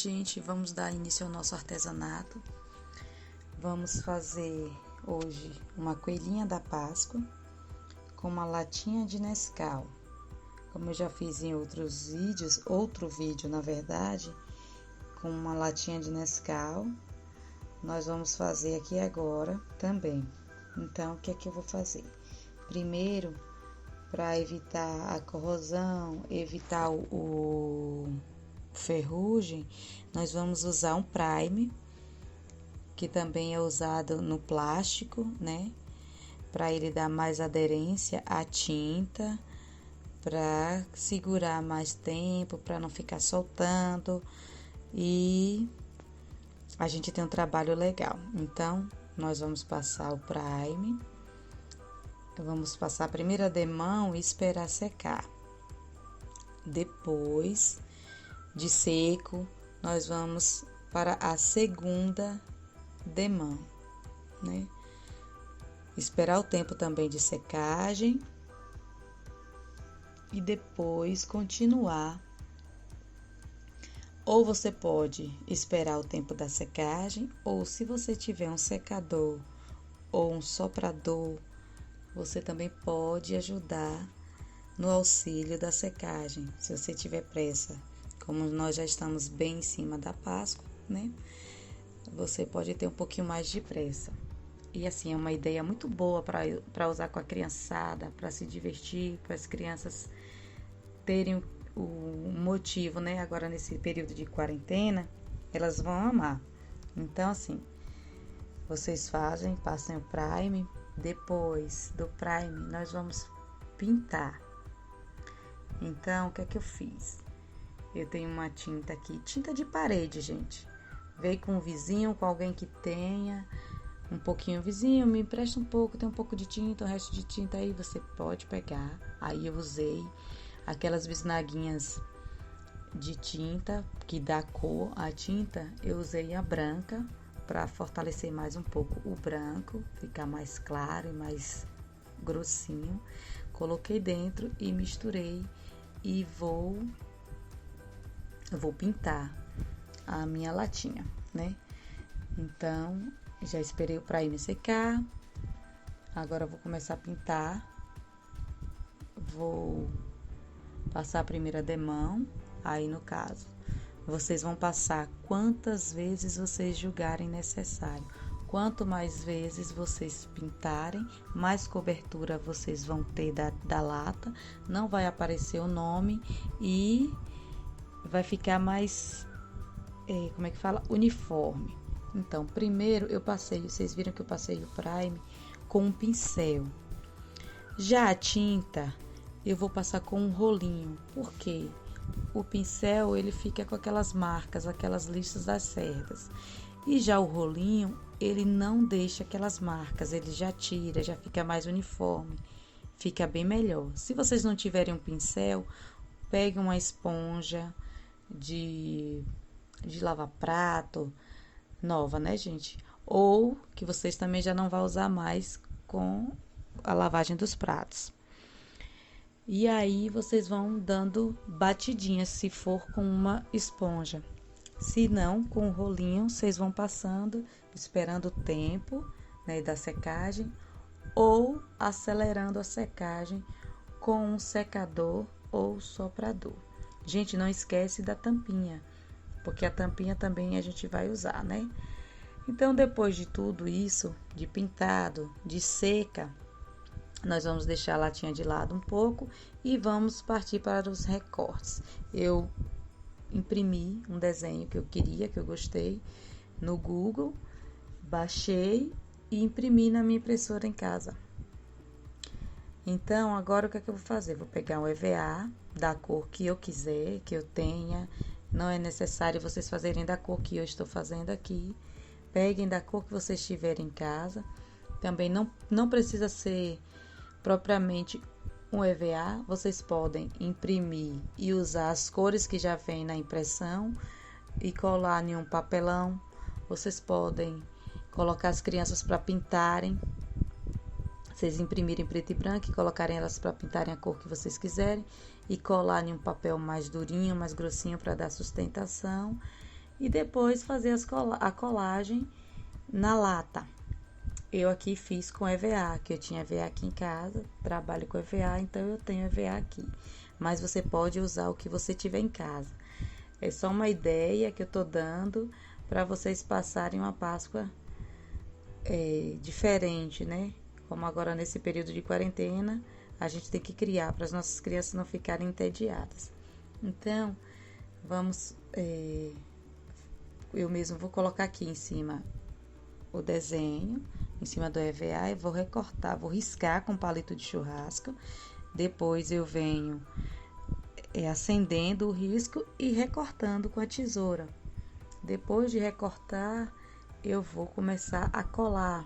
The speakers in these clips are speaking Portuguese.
gente, vamos dar início ao nosso artesanato. Vamos fazer hoje uma coelhinha da Páscoa com uma latinha de Nescau. Como eu já fiz em outros vídeos, outro vídeo na verdade, com uma latinha de Nescau, nós vamos fazer aqui agora também. Então, o que é que eu vou fazer? Primeiro, para evitar a corrosão, evitar o ferrugem, nós vamos usar um primer, que também é usado no plástico, né? Para ele dar mais aderência à tinta, para segurar mais tempo, para não ficar soltando e a gente tem um trabalho legal. Então, nós vamos passar o primer, vamos passar a primeira demão e esperar secar. Depois de seco, nós vamos para a segunda demão, né? Esperar o tempo também de secagem e depois continuar. Ou você pode esperar o tempo da secagem, ou se você tiver um secador ou um soprador, você também pode ajudar no auxílio da secagem, se você tiver pressa. Como nós já estamos bem em cima da Páscoa, né? Você pode ter um pouquinho mais de pressa. E assim, é uma ideia muito boa para usar com a criançada, para se divertir, para as crianças terem o motivo, né? Agora nesse período de quarentena, elas vão amar. Então, assim, vocês passem o primer. Depois do primer, nós vamos pintar. Então, o que é que eu fiz? Eu tenho uma tinta aqui, tinta de parede, gente. Veio com um vizinho, com alguém que tenha um pouquinho. Vizinho, me empresta um pouco, tem um pouco de tinta, o resto de tinta aí você pode pegar. Aí eu usei aquelas bisnaguinhas de tinta que dá cor à tinta. Eu usei a branca para fortalecer mais um pouco o branco, ficar mais claro e mais grossinho. Coloquei dentro e misturei e vou pintar a minha latinha, né? Então, já esperei o primer secar. Agora eu vou começar a pintar. Vou passar a primeira demão. Aí, no caso, vocês vão passar quantas vezes vocês julgarem necessário. Quanto mais vezes vocês pintarem, mais cobertura vocês vão ter da lata. Não vai aparecer o nome e vai ficar mais, uniforme. Então, primeiro eu passei, vocês viram que eu passei o primer com um pincel. Já a tinta, eu vou passar com um rolinho. Por quê? O pincel, ele fica com aquelas marcas, aquelas listas das cerdas. E já o rolinho, ele não deixa aquelas marcas, ele já tira, já fica mais uniforme. Fica bem melhor. Se vocês não tiverem um pincel, peguem uma esponja de lavar prato, nova, né, gente? Ou que vocês também já não vão usar mais com a lavagem dos pratos. E aí, vocês vão dando batidinhas, se for com uma esponja. Se não, com o rolinho, vocês vão passando, esperando o tempo, né, da secagem, ou acelerando a secagem com um secador ou soprador. Gente, não esquece da tampinha, porque a tampinha também a gente vai usar, né? Então, depois de tudo isso, de pintado, de seca, nós vamos deixar a latinha de lado um pouco e vamos partir para os recortes. Eu imprimi um desenho que eu queria, que eu gostei, no Google, baixei e imprimi na minha impressora em casa. Então, agora o que é que eu vou fazer? Vou pegar um EVA da cor que eu quiser, que eu tenha. Não é necessário vocês fazerem da cor que eu estou fazendo aqui. Peguem da cor que vocês tiverem em casa. Também não precisa ser propriamente um EVA. Vocês podem imprimir e usar as cores que já vem na impressão e colar em um papelão. Vocês podem colocar as crianças para pintarem. Vocês imprimirem preto e branco e colocarem elas para pintarem a cor que vocês quiserem e colar em um papel mais durinho, mais grossinho para dar sustentação. e depois fazer a colagem na lata. Eu aqui fiz com EVA, que eu tinha EVA aqui em casa, trabalho com EVA, então eu tenho EVA aqui. Mas você pode usar o que você tiver em casa. É só uma ideia que eu tô dando para vocês passarem uma Páscoa diferente, né? Como agora nesse período de quarentena, a gente tem que criar para as nossas crianças não ficarem entediadas. Então, vamos. Eu mesmo vou colocar aqui em cima o desenho, em cima do EVA, e vou recortar, vou riscar com palito de churrasco. Depois eu venho acendendo o risco e recortando com a tesoura. Depois de recortar, eu vou começar a colar.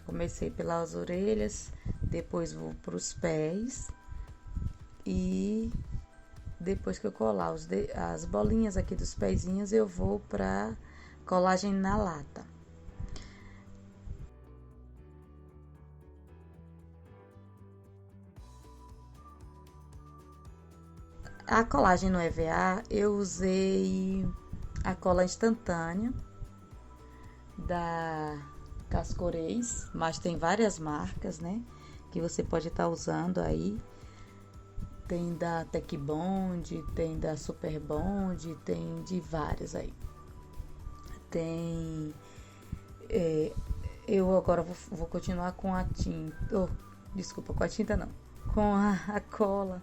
Comecei pelas orelhas, depois vou para os pés e depois que eu colar as bolinhas aqui dos pezinhos, eu vou para colagem na lata. A colagem no EVA, eu usei a cola instantânea da Cascoreis, mas tem várias marcas, né? Que você pode estar usando aí. Tem da Tech Bond, tem da Super Bond, tem de várias aí. Tem. Eu agora vou continuar com a tinta. Oh, desculpa, com a tinta não. Com a cola.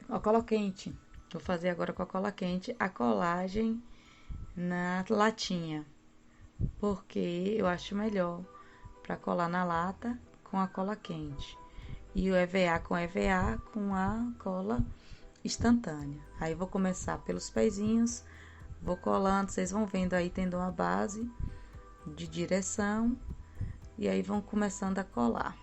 A cola quente. Vou fazer agora com a cola quente a colagem na latinha, porque eu acho melhor para colar na lata com a cola quente e o EVA com EVA com a cola instantânea. Aí vou começar pelos pezinhos, vou colando, vocês vão vendo aí tendo uma base de direção e aí vão começando a colar.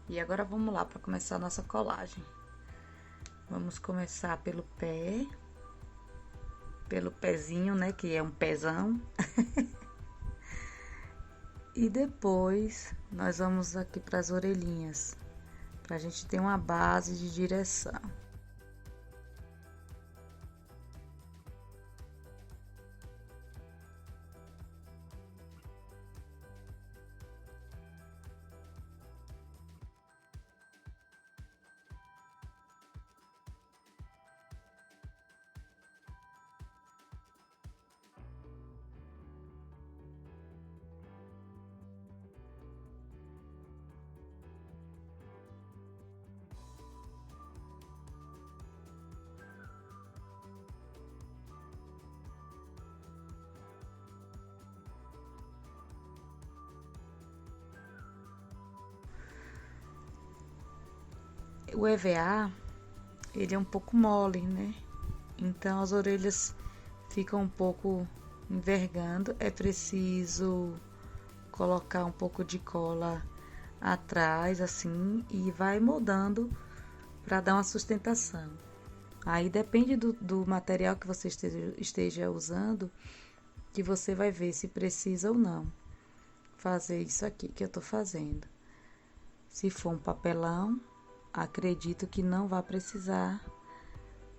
E agora vamos lá para começar a nossa colagem. Vamos começar pelo pé, pelo pezinho, né, que é um pezão. E depois nós vamos aqui para as orelhinhas, para a gente ter uma base de direção. O EVA, ele é um pouco mole, né? Então as orelhas ficam um pouco envergando. É preciso colocar um pouco de cola atrás, assim, e vai moldando para dar uma sustentação. Aí depende do material que você esteja usando, que você vai ver se precisa ou não fazer isso aqui que eu tô fazendo. Se for um papelão, acredito que não vai precisar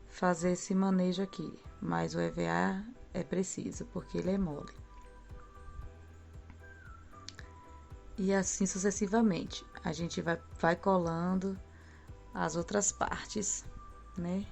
fazer esse manejo aqui, mas o EVA é preciso, porque ele é mole. E assim sucessivamente, a gente vai colando as outras partes, né?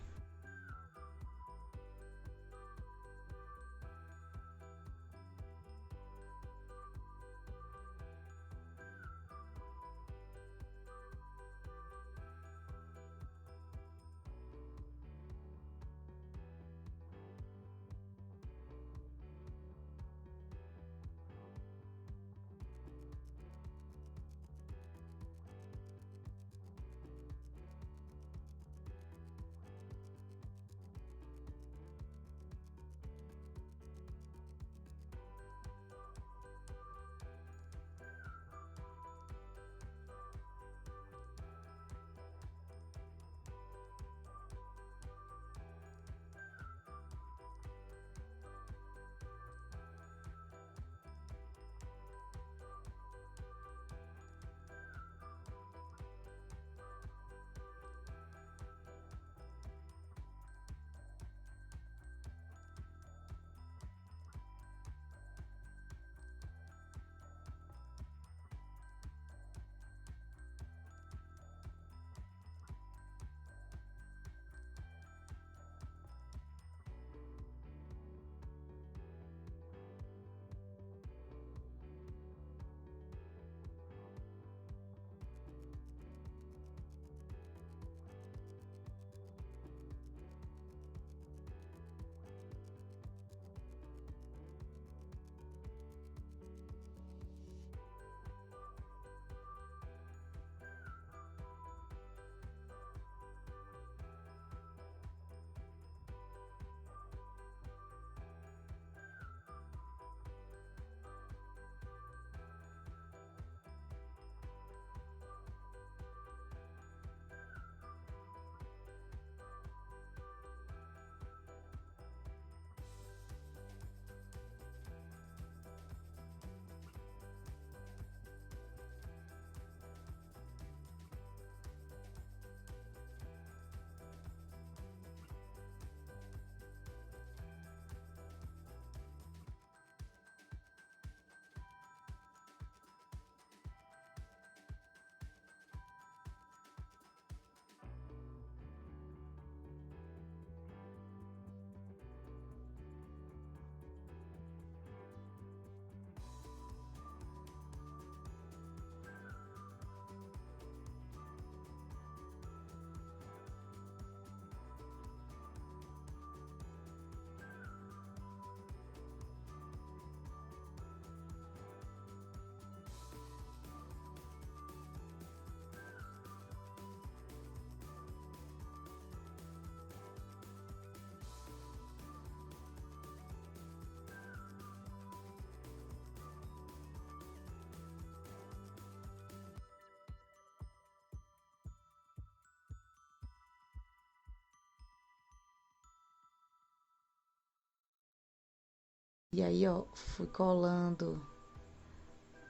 E aí, ó, fui colando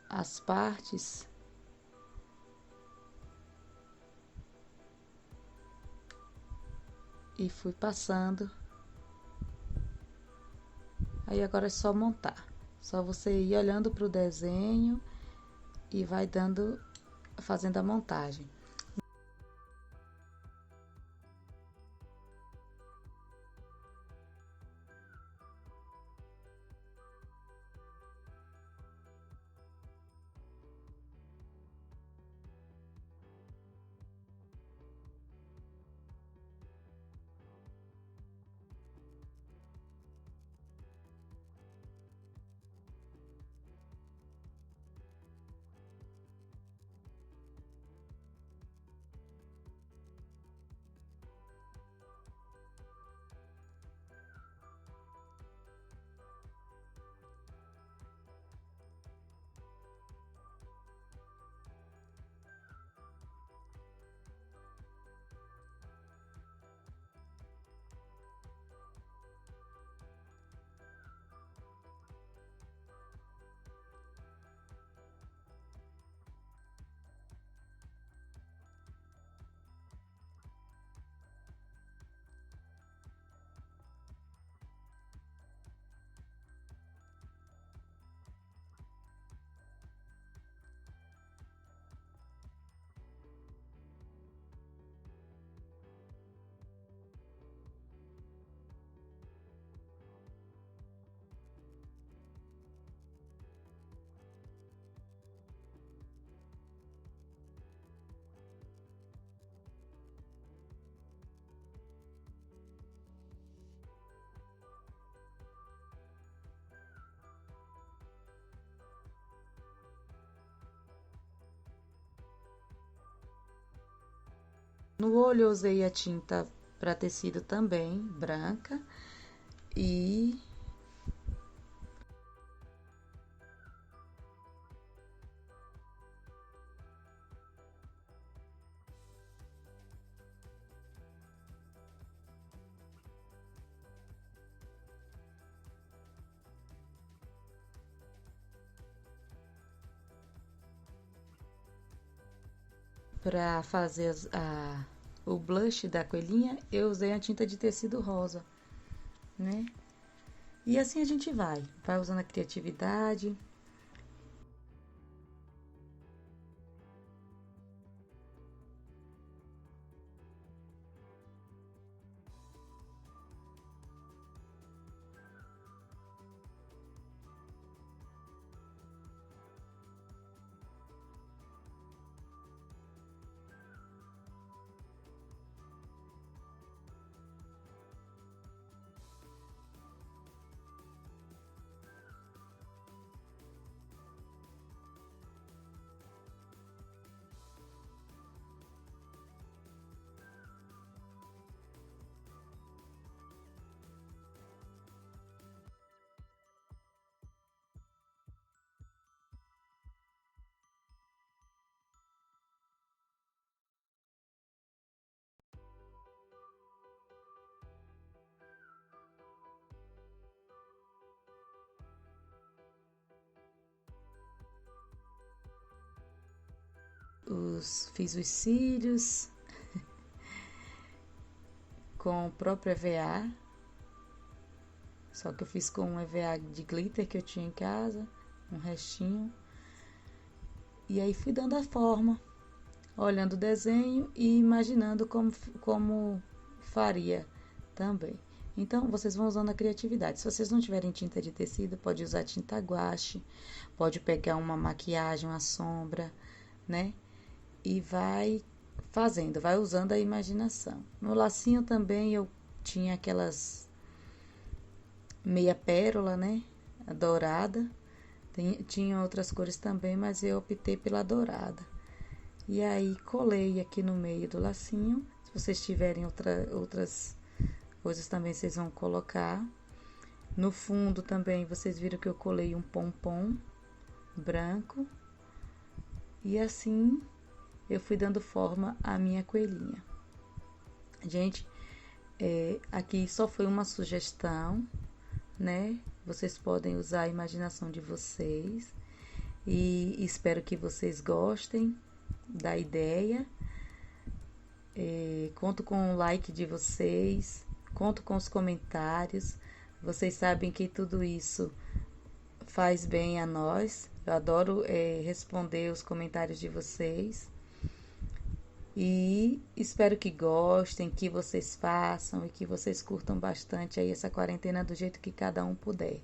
as partes e fui passando. Aí agora é só montar. Só você ir olhando para o desenho e vai fazendo a montagem. No olho eu usei a tinta para tecido também, branca. E para fazer o blush da coelhinha, eu usei a tinta de tecido rosa, né? E assim a gente vai usando a criatividade. Fiz os cílios com o próprio EVA, só que eu fiz com um EVA de glitter que eu tinha em casa, um restinho. E aí fui dando a forma, olhando o desenho e imaginando como faria também. Então, vocês vão usando a criatividade. Se vocês não tiverem tinta de tecido, pode usar tinta guache, pode pegar uma maquiagem, uma sombra, né? E vai fazendo, vai usando a imaginação. No lacinho também eu tinha aquelas meia pérola, né? A dourada. Tinha outras cores também, mas eu optei pela dourada. E aí colei aqui no meio do lacinho. Se vocês tiverem outras coisas também vocês vão colocar. No fundo também vocês viram que eu colei um pompom branco. E assim eu fui dando forma à minha coelhinha. Gente, aqui só foi uma sugestão, né? Vocês podem usar a imaginação de vocês. E espero que vocês gostem da ideia. Conto com o like de vocês, conto com os comentários. Vocês sabem que tudo isso faz bem a nós. Eu adoro responder os comentários de vocês. E espero que gostem, que vocês façam e que vocês curtam bastante aí essa quarentena do jeito que cada um puder.